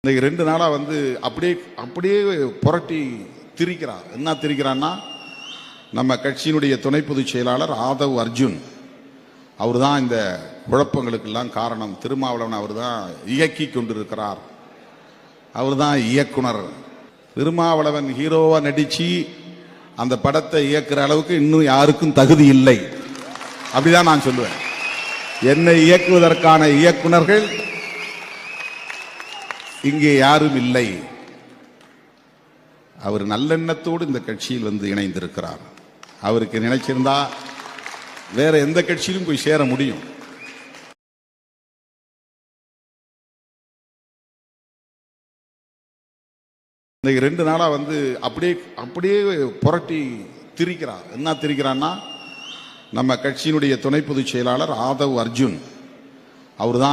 இன்னைக்கு 2 நாளா அப்படியே அப்படியே புரட்டி திரிக்கிறான். என்ன திரிக்கிறான்னா, நம்ம கட்சியினுடைய துணை பொதுச் செயலாளர் ஆதவ் அர்ஜுன் அவர் தான் இந்த குழப்பங்களுக்கெல்லாம் காரணம். திருமாவளவன் அவர் தான் இயக்கி கொண்டிருக்கிறார், அவர் தான் இயக்குனர். திருமாவளவன் ஹீரோவா நடிச்சு அந்த படத்தை இயக்குற அளவுக்கு இன்னும் யாருக்கும் தகுதி இல்லை, அப்படிதான் நான் சொல்லுவேன். என்னை இயக்குவதற்கான இயக்குனர்கள் இங்கே யாரும் இல்லை. அவர் நல்லெண்ணத்தோடு இந்த கட்சியில் இணைந்திருக்கிறார். அவருக்கு நினைச்சிருந்தா வேற எந்த கட்சியிலும் போய் சேர முடியும். இன்னைக்கு 2 நாளா அப்படியே அப்படியே புரட்டி திரிக்கிறான். என்ன திரிக்கிறான்னா, நம்ம கட்சியினுடைய துணை பொதுச் செயலாளர் ஆதவ் அர்ஜுன் அவர் தான்